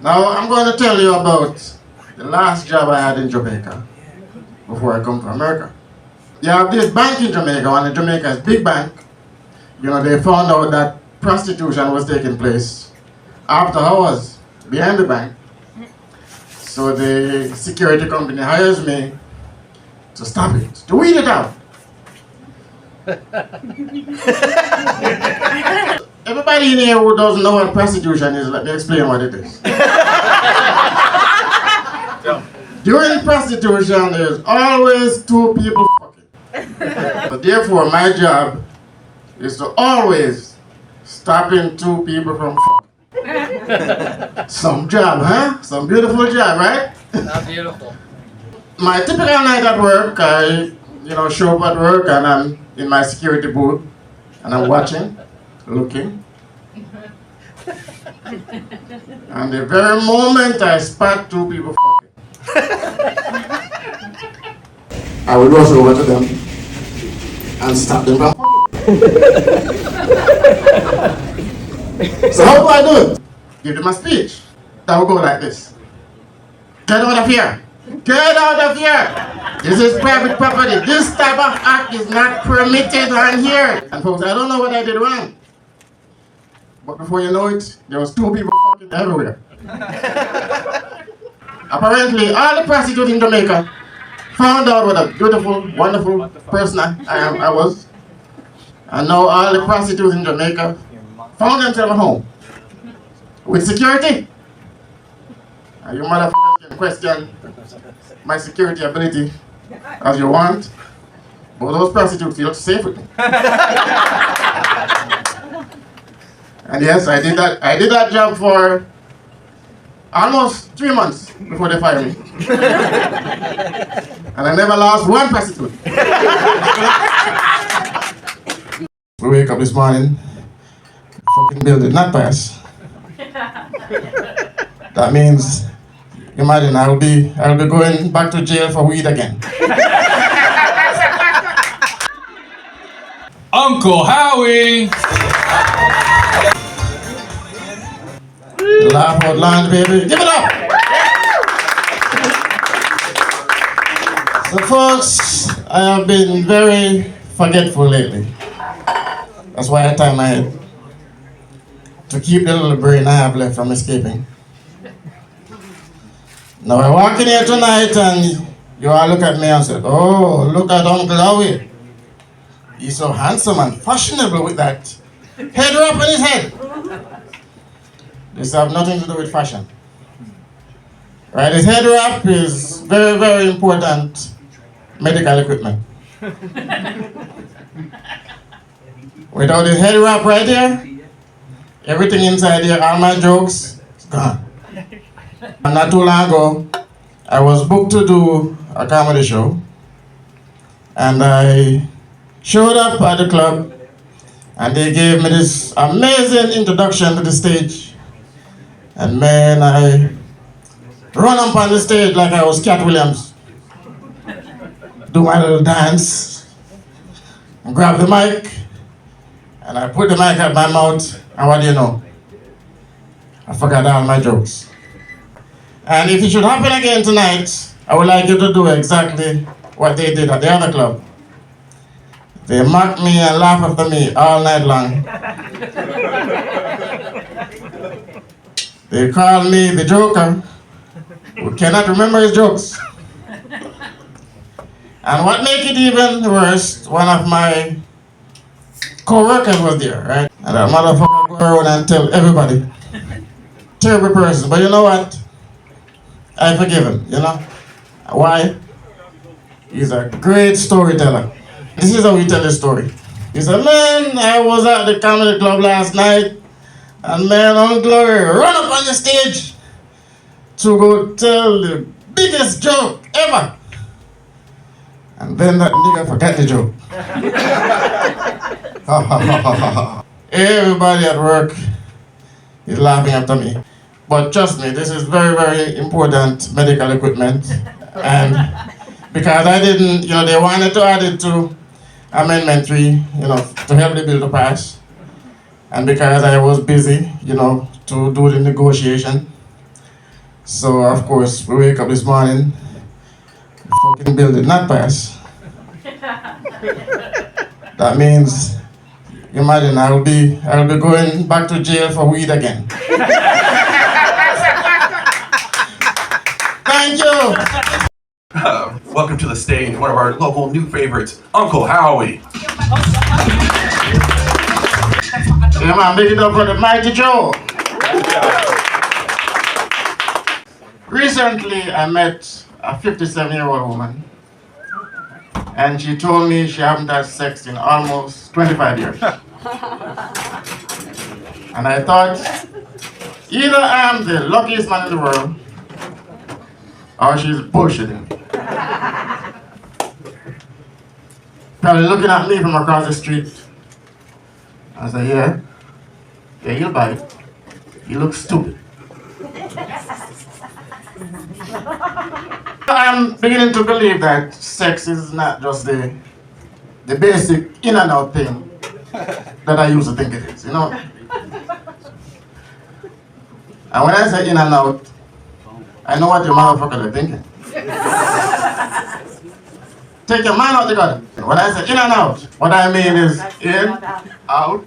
Now I'm going to tell you about the last job I had in Jamaica before I come to America. You have this bank in Jamaica, and in Jamaica's big bank, they found out that prostitution was taking place after hours behind the bank. So the security company hires me to stop it, to weed it out. Everybody in here who doesn't know what prostitution is, let me explain what it is. During prostitution, there's always two people fucking. So therefore, my job is to always stopping two people from fucking. Some job, huh? Some beautiful job, right? Not beautiful. My typical night at work, I show up at work and I'm in my security booth and I'm watching, looking. And the very moment I spot two people fucking, I would rush over to them and stop them from fucking. So how do I do it? Give them a speech. That will go like this. Get out of here. Get out of here! This is private property. This type of act is not permitted on here. And folks, I don't know what I did wrong. But before you know it, there was two people fucking everywhere. Apparently, all the prostitutes in Jamaica found out what a beautiful, wonderful person I was. And now all the prostitutes in Jamaica found themselves at home. With security. And you motherfuckers can question my security ability as you want, but those prostitutes feel safe with me. And yes, I did that job for almost 3 months before they fired me. And I never lost one prostitute. We wake up this morning, fucking bill did not pass. That means, imagine I'll be going back to jail for weed again. Uncle Howie! Laugh out loud, baby. Give it up! So folks, I have been very forgetful lately. That's why I tie my head. To keep the little brain I have left from escaping. Now I walk in here tonight and you all look at me and say, oh, look at Uncle Howie. He's so handsome and fashionable with that head wrap on his head. This have nothing to do with fashion. Right, his head wrap is very, very important medical equipment. Without his head wrap right here, everything inside here, all my jokes, is gone. And not too long ago, I was booked to do a comedy show. And I showed up at the club, and they gave me this amazing introduction to the stage. And man, I run up on the stage like I was Cat Williams. Do my little dance, and grab the mic, and I put the mic at my mouth, and what do you know? I forgot all my jokes. And if it should happen again tonight, I would like you to do exactly what they did at the other club. They mock me and laugh after me all night long. They call me the Joker, who cannot remember his jokes. And what make it even worse, one of my co-workers was there, right? And that motherfucker go around and tell everybody. Terrible person, but you know what? I forgive him, Why? He's a great storyteller. This is how he tells the story. He said, man, I was at the comedy club last night, and man, Uncle Glory run up on the stage to go tell the biggest joke ever. And then that nigga forgot the joke. Everybody at work is laughing after me. But trust me, this is very, very important medical equipment. And because I didn't, they wanted to add it to Amendment 3, to help the bill to pass. And because I was busy, to do the negotiation, So of course we wake up this morning, the fucking bill did not pass. That means, imagine I'll be going back to jail for weed again. Thank you. Welcome to the stage, one of our local new favorites, Uncle Howie. Yeah, man, big it up for the mighty Joe. Recently, I met a 57-year-old woman, and she told me she hasn't had sex in almost 25 years. And I thought, either I am the luckiest man in the world, or she's bullshitting. Probably looking at me from across the street. I said, yeah, you'll buy it. You look stupid. I'm beginning to believe that sex is not just the basic in and out thing that I used to think it is, you know? And when I say in and out, I know what your motherfuckers are thinking. Take your mind out the gutter. When I say in and out, what I mean is in, out.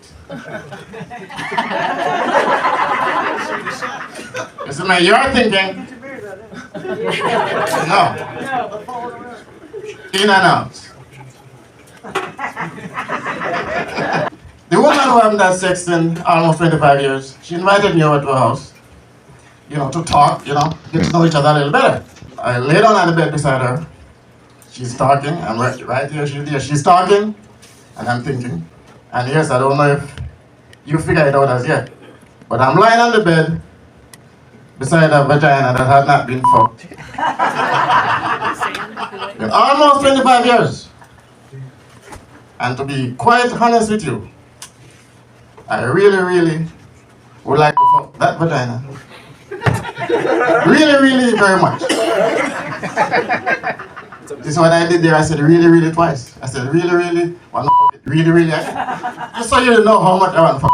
You see, man, you're thinking, no. In and out. The woman who haven't had sex in almost 25 years, she invited me over to her house, to talk, get to know each other a little better. I lay down on the bed beside her. She's talking, I'm right here, she's there. She's talking, and I'm thinking. And yes, I don't know if you figure it out as yet, but I'm lying on the bed beside a vagina that had not been fucked in almost 25 years. And to be quite honest with you, I really, really would like to fuck that vagina. Really, really, very much. This is what I did there. I said really, really twice. I said really, really, want to fuck it. Really, really. Just so you know how much I want to fuck.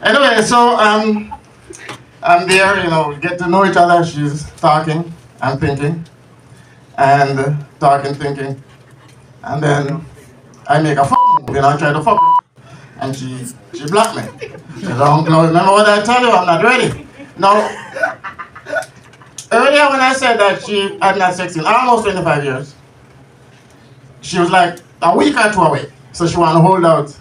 Anyway, so I'm there, we get to know each other. She's talking, I'm thinking, and talking, thinking, and then I make a fuck move, I try to fuck her, and she blocked me. She don't remember what I tell you, I'm not ready. Now, earlier when I said that she had not sex in almost 25 years, she was like a week or two away, so she want to hold out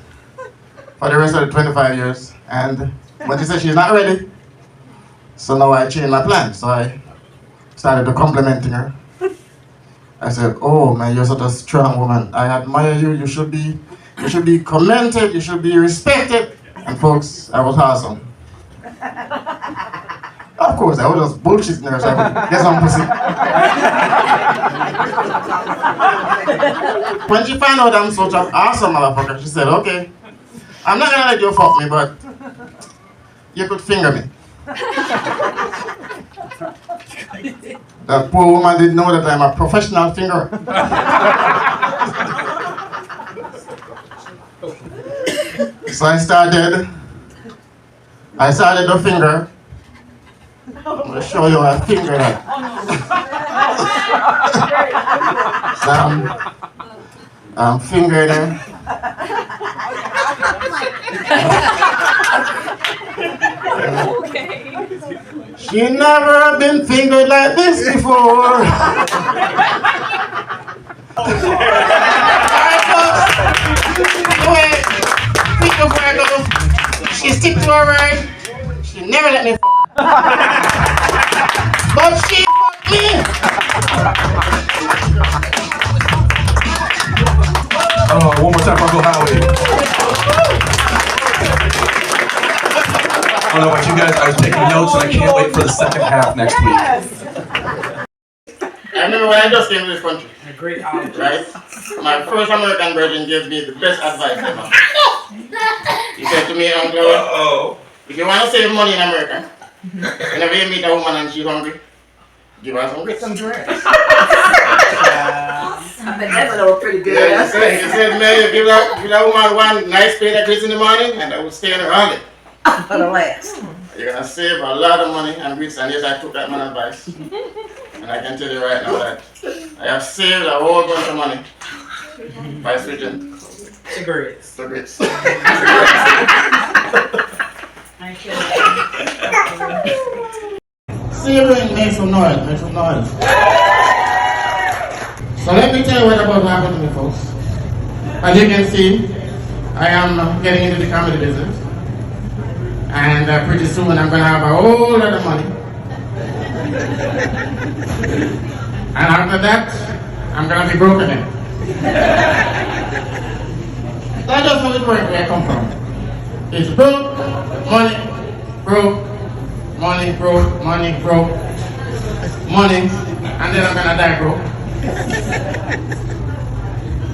for the rest of the 25 years. And when she said she's not ready, so now I changed my plan. So I started to complimenting her. I said, oh man, you're such a strong woman. I admire you. You should be commended. You should be respected. And folks, I was awesome. Of course, I was just bullshitting her so I could get some pussy. When she found out I'm such an awesome motherfucker, she said, okay, I'm not gonna let you fuck me, but you could finger me. That poor woman didn't know that I'm a professional fingerer. So I started to finger. I'm gonna show you a finger that. So I'm fingering her. She never been fingered like this before. Alright, folks. Anyway, quick before I go, she stick to her word. She never let me fuck her. But she fucked me. Oh, one more time for Uncle Howie. I don't know about you guys, I was taking notes and I can't wait for the second half next week. I remember when I just came to this country, right? My first American virgin gave me the best advice ever. He said to me, Uncle, if you want to save money in America, whenever you meet a woman and she's hungry, give her some grits. But that was pretty good. Yeah, he said, man, you give that woman one nice plate of grits in the morning and I will stay on her all day. For the last. You're gonna save a lot of money and yes, I took that man's advice. And I can tell you right now that I have saved a whole bunch of money by switching Cigarettes. to grits. Savoring makes some noise, So let me tell you what about happened to me, folks. As you can see, I am getting into the comedy business. And pretty soon I'm going to have a whole lot of money. And after that, I'm going to be broke again. That's just how it works where I come from. It's broke, money, broke, money, broke, money, broke, money, and then I'm going to die broke.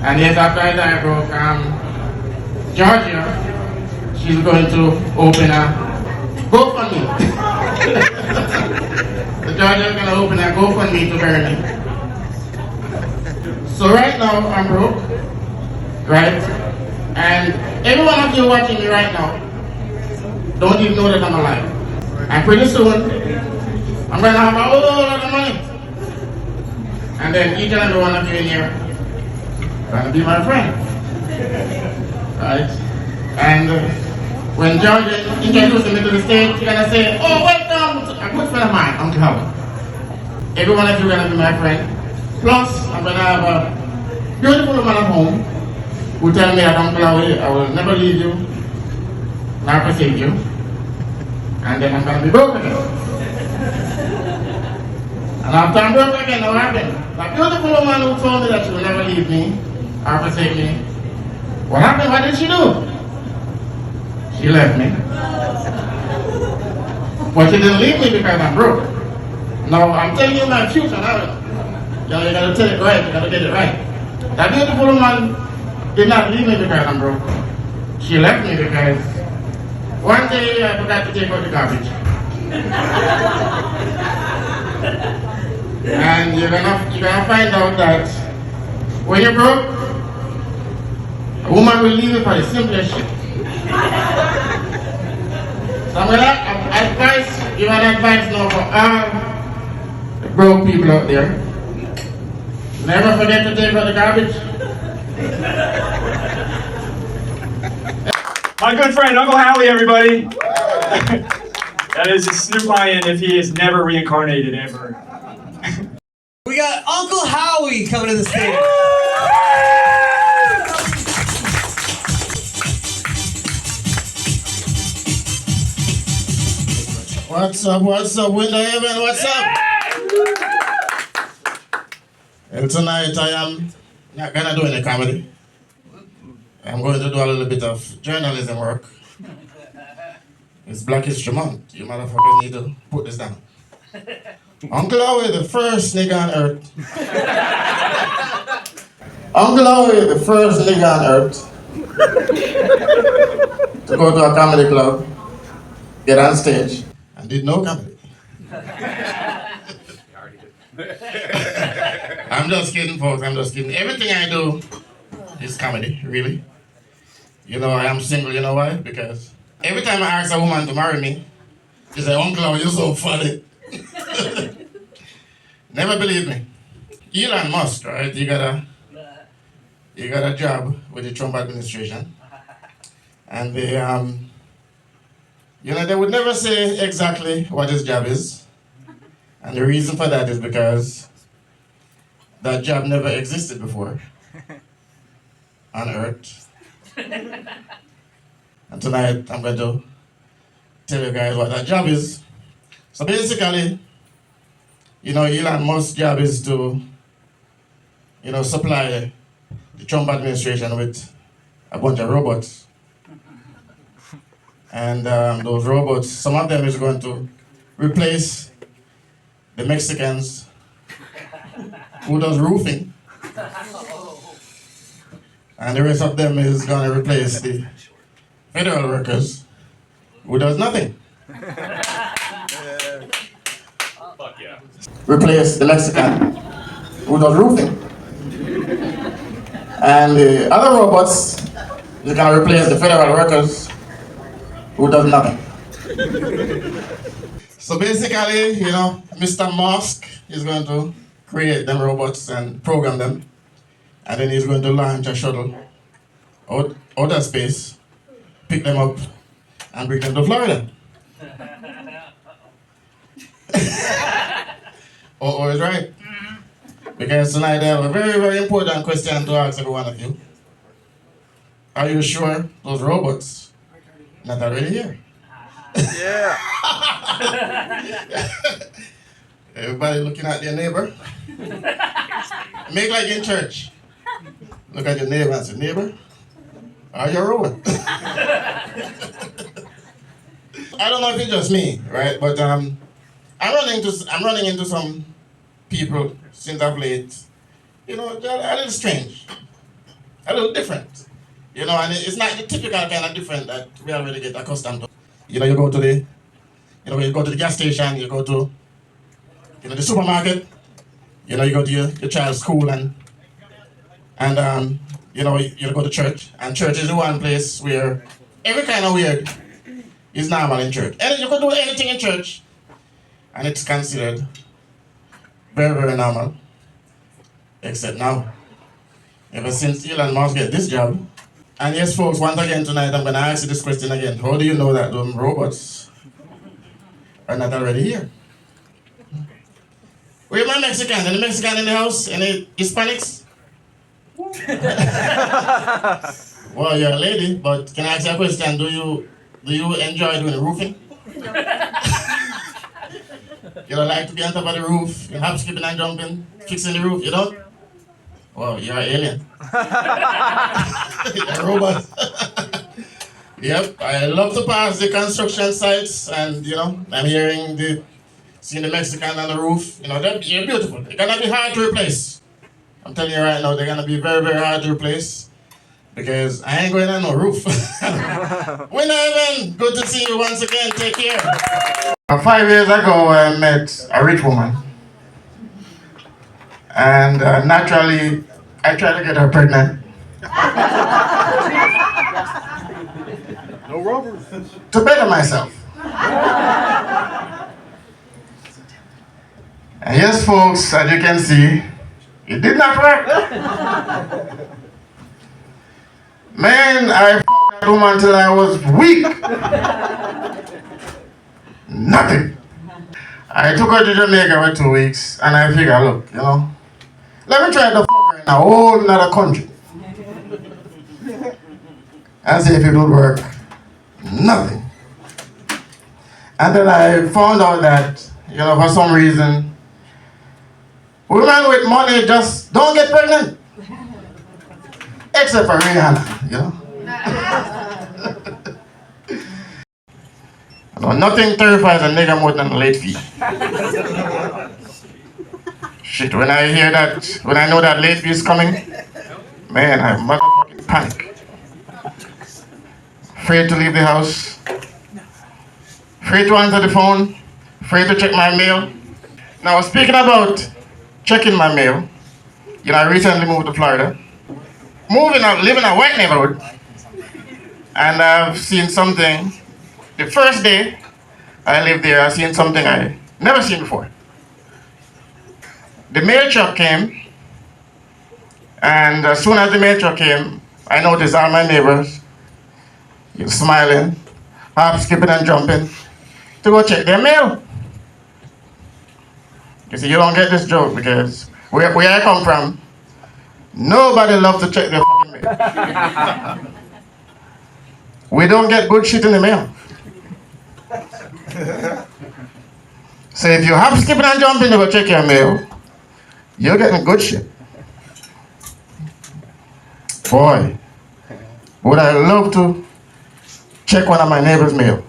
And yes, after I die broke, Georgia, she's going to open a GoFundMe. The Georgia is going to open a GoFundMe to bury me. So right now, I'm broke, right? And every one of you watching me right now, don't even know that I'm alive. And pretty soon, I'm going to have a whole lot of money. And then each and every one of you in here going to be my friend. Right? And when Georgia introduces me to the stage, you're going to say, oh, welcome to a good friend of mine, Uncle Howie. Every one of you are going to be my friend. Plus, I'm going to have a beautiful woman at home who tell me that Uncle Howie, I will never leave you, nor forsake you. And then I'm going to be broke again. And after I'm broke again, what happened? That beautiful woman who told me that she will never leave me or forsake me, what happened? What did she do? She left me. But she didn't leave me because I'm broke. Now, I'm telling you my future now. You gotta tell it right, you gotta get it right. That beautiful woman did not leave me because I'm broke. She left me because one day I forgot to take out the garbage. And you're gonna find out that when you're broke, a woman will leave you for the simplest shit. So I'm gonna give an advice now for all the broke people out there. Never forget to take out the garbage. My good friend, Uncle Howie, everybody. That is a Snoop Lion if he is never reincarnated ever. We got Uncle Howie coming to the stage. What's up, Window Heaven, what's up? And tonight I am not gonna do any comedy. I'm going to do a little bit of journalism work. It's Black History Month. You motherfuckers need to put this down. Uncle Howie, the first nigga on earth. Uncle Howie, the first nigga on earth to go to a comedy club, get on stage, and did no comedy. I'm just kidding, folks. I'm just kidding. Everything I do is comedy, really. You know, I am single, you know why? Because every time I ask a woman to marry me, she say, Uncle Howie, you're so funny. Never believe me. Elon Musk, right? You got a job with the Trump administration. And they, they would never say exactly what his job is. And the reason for that is because that job never existed before on Earth. And tonight I'm going to tell you guys what that job is. So basically, Elon Musk's job is to, supply the Trump administration with a bunch of robots. And those robots, some of them is going to replace the Mexicans who does roofing. And the rest of them is going to replace the federal workers who does nothing. Replace the Mexican who does roofing. And the other robots is going to replace the federal workers who does nothing. So basically, you know, Mr. Musk is going to create them robots and program them, and then he's going to launch a shuttle out of space, pick them up, and bring them to Florida. Oh, is right. Because tonight I have a very, very important question to ask every one of you. Are you sure those robots not already here? Yeah. Everybody looking at their neighbor. Make like in church. Look at your neighbor and say, neighbor, are you a robot? I don't know if it's just me, right? But I'm running into some people since of late. You know, they're a little strange, a little different. You know, and it's not the typical kind of different that we already get accustomed to. You know, you go to the gas station, you go to, the supermarket, you know, you go to your child's school and you go to church. And church is the one place where every kind of weird is normal in church. And you can do anything in church, and it's considered very, very normal. Except now. Ever since Elon Musk get this job. And yes, folks, once again tonight, I'm going to ask you this question again. How do you know that those robots are not already here? Where my Mexican? Any Mexican in the house? Any Hispanics? Well, you're a lady, but can I ask you a question? Do you enjoy doing roofing? You don't like to be on top of the roof, you hop, skipping and jumping, fixing the roof, you don't? Well, you're an alien. You're a robot. Yep, I love to pass the construction sites and, I'm seeing the Mexican on the roof. They're beautiful. They're gonna be hard to replace. I'm telling you right now, they're gonna be very, very hard to replace because I ain't going on no roof. Winner Evan, good to see you once again. Take care. 5 years ago, I met a rich woman. And naturally, I tried to get her pregnant. No rubbers. To better myself. And yes, folks, as you can see, it did not work. Man, I f***ed that woman till I was weak. Nothing. I took her to Jamaica for 2 weeks, and I figured, look, let me try to f*** her in a whole nother country. And see if it would work. Nothing. And then I found out that, for some reason, women with money just don't get pregnant. Except for Rihanna, Nothing terrifies a nigga more than a late fee. Shit, when I know that late fee is coming, man, I motherfucking panic. Afraid to leave the house. Afraid to answer the phone. Afraid to check my mail. Now, speaking about checking my mail, I recently moved to Florida. Living in a white neighborhood. And I've seen something. The first day I lived there, I seen something I never seen before. The mail truck came, and as soon as the mail truck came, I noticed all my neighbors smiling, hop, skipping and jumping to go check their mail. You see, you don't get this joke because where I come from, nobody loves to check their fucking mail. We don't get good shit in the mail. So if you hop, skipping and jumping to go check your mail, you're getting good shit. Boy, would I love to check one of my neighbor's mail.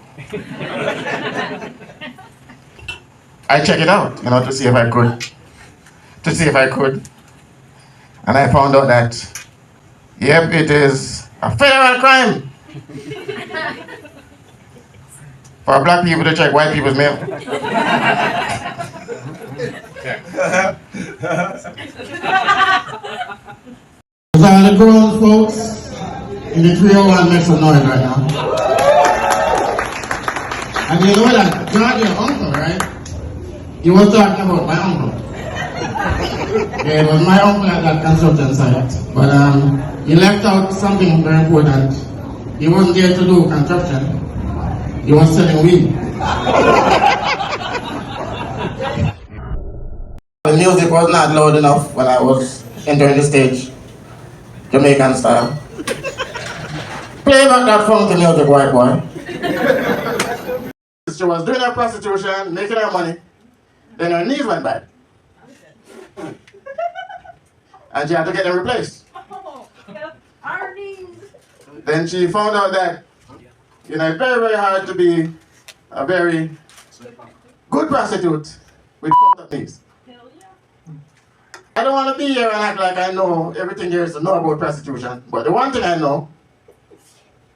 I check it out, to see if I could. And I found out that, yep, it is a federal crime for black people to check white people's mail. All the grown folks in the 301 make some noise right now. And you know that God, your uncle, right? He was talking about my uncle. Yeah, it was my uncle at that construction site. But he left out something very important. He wasn't there to do construction. He was selling weed. The music was not loud enough when I was entering the stage, Jamaican style. Play back that funky music, white boy. She was doing her prostitution, making her money. Then her knees went bad. And she had to get them replaced. Our knees. Then she found out that, you know, it's very, very hard to be a very good prostitute with fucked up knees. I don't want to be here and act like I know everything there is to know about prostitution. But the one thing I know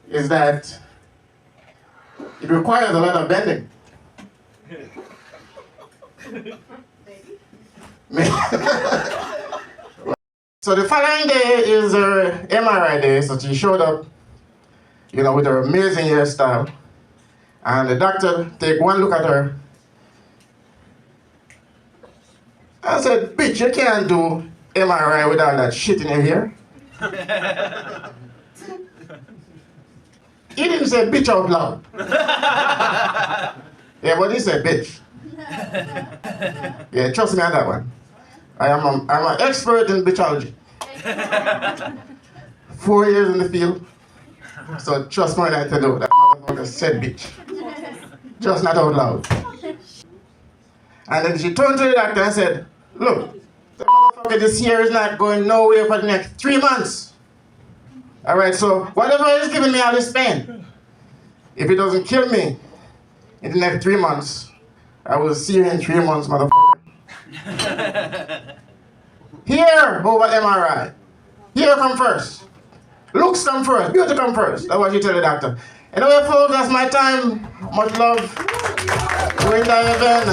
is that it requires a lot of bending. So the following day is her MRI day, so she showed up, you know, with her amazing hairstyle. And the doctor take one look at her. I said, bitch, you can't do MRI with all that shit in your hair. He didn't say bitch out loud. Yeah, but he said bitch. Yeah, trust me on that one. I'm an expert in bitchology. 4 years in the field. So trust me when I tell you that motherfucker said bitch. Just not out loud. And then she turned to the doctor and said, look, the motherfucker this year is not going nowhere for the next 3 months. Alright, so whatever is giving me all this pain, if it doesn't kill me in the next 3 months, I will see you in 3 months, motherfucker. Here over MRI. Here come first. Looks come first. Beauty come first. That's what you tell the doctor. Anyway, folks, that's my time. Much love. Wait again.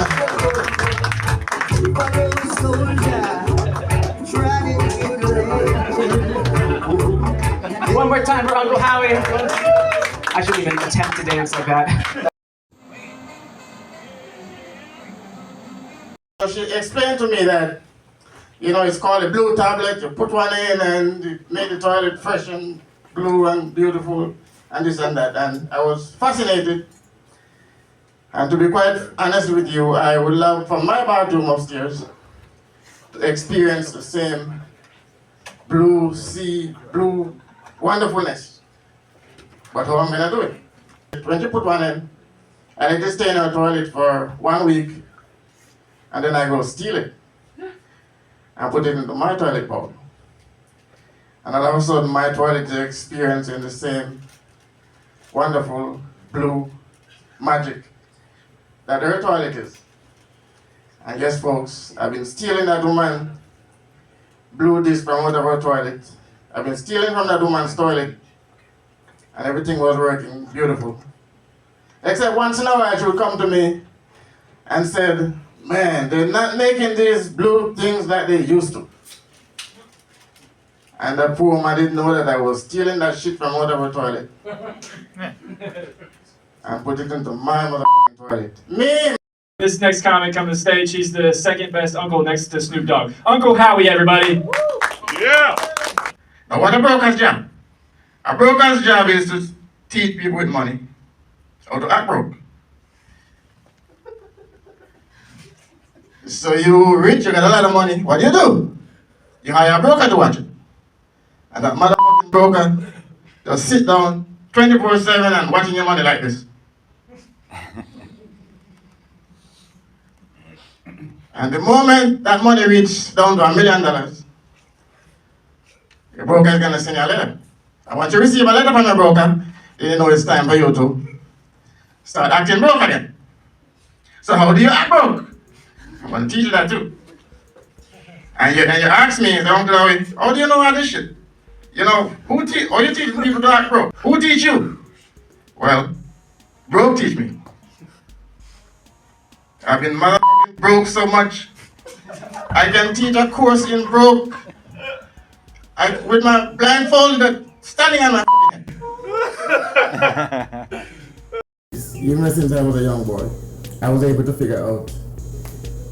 One more time for Uncle Howie. I shouldn't even attempt to dance like that. She explained to me that, you know, it's called a blue tablet. You put one in and it made the toilet fresh and blue and beautiful and this and that. And I was fascinated. And to be quite honest with you, I would love for my bathroom upstairs to experience the same blue sea, blue wonderfulness. But how am I going to do it? When you put one in, I let it stay in our toilet for 1 week, and then I go steal it and put it into my toilet bowl. And all of a sudden, my toilet is experiencing the same wonderful blue magic that her toilet is. And yes, folks, I've been stealing that woman blue disc from out of her toilet. I've been stealing from that woman's toilet, and everything was working beautiful. Except once in a while, she would come to me and said, man, they're not making these blue things like they used to. And that poor woman didn't know that I was stealing that shit from out of her toilet and put it into my motherfucking toilet. Me! This next comic coming to stage, he's the second best uncle next to Snoop Dogg. Uncle Howie, everybody. Yeah. Now what a broker's job? A broker's job is to teach people with money how to act broke. So you rich, you got a lot of money, what do? You hire a broker to watch it. And that motherfucking broker just sit down 24/7 and watching your money like this. And the moment that money reaches down to $1 million, your broker is gonna send you a letter. And once you receive a letter from your broker, then you know it's time for you to start acting broke again. So how do you act broke? I'm gonna teach you that too. And you ask me, Uncle Howie, how do you know all this shit? You know, how you teach people to act broke? Who teach you? Well, broke teach me. I've been motherfucking broke so much. I can teach a course in broke with my blindfolded standing on my fucking head. even since I was a young boy, I was able to figure out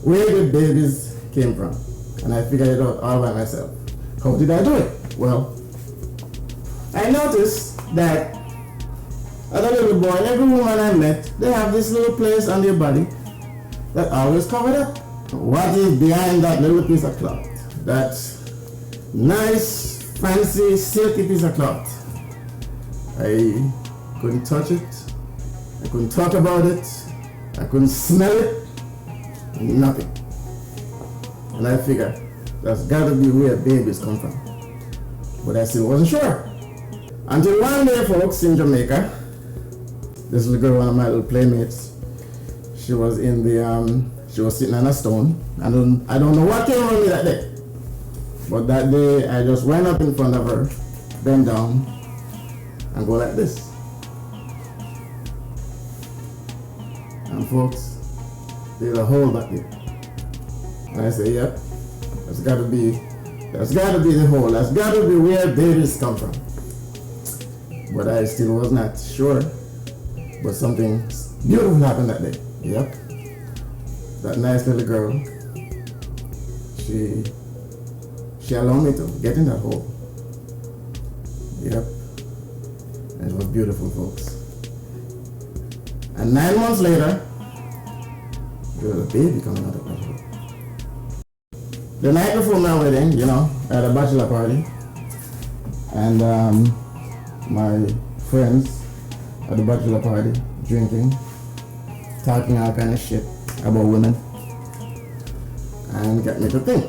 where the babies came from. And I figured it out all by myself. How did I do it? Well, I noticed that as a little boy, every woman I met, they have this little place on their body that always covered up. What is behind that little piece of cloth? That nice, fancy, silky piece of cloth. I couldn't touch it. I couldn't talk about it. I couldn't smell it. Nothing. And I figured that's gotta be where babies come from. But I still wasn't sure. Until one day, folks, in Jamaica, this little girl, one of my little playmates, she was in the she was sitting on a stone. I don't know what came on me that day. But that day I just went up in front of her, bend down, and go like this. And folks, there's a hole back there. And I say, yep, that's gotta be the hole. That's gotta be where babies come from. But I still was not sure. But something beautiful happened that day. Yep. That nice little girl, she allowed me to get in that hole. Yep. And it was beautiful, folks. And 9 months later, there was a baby coming out of that hole. The night before my wedding, you know, I had a bachelor party. And my friends at the bachelor party, drinking, talking all kind of shit about women, and get me to think.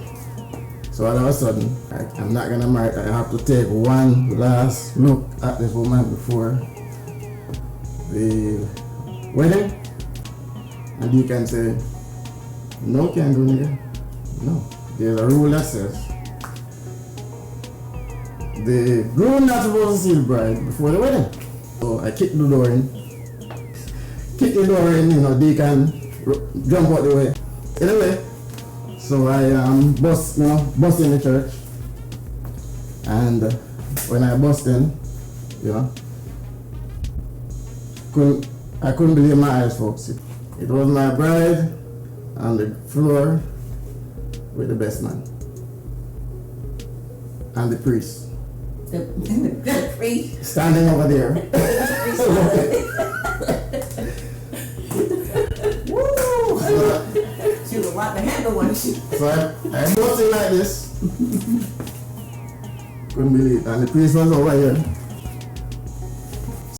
So all of a sudden, I'm not gonna marry. I have to take one last look at this woman before the wedding, and you can say, no, can't do, nigga. No, there's a rule that says the groom not supposed to see the bride before the wedding. So I kicked the door in, you know, they can jump out the way. Anyway, so I bust in the church, and when I bust in, you know, I couldn't believe my eyes, folks. It was my bride on the floor with the best man and the priest. The priest. Standing over there. Woo! She was about to handle one. So I bust in like this. Couldn't believe it. And the priest was over here.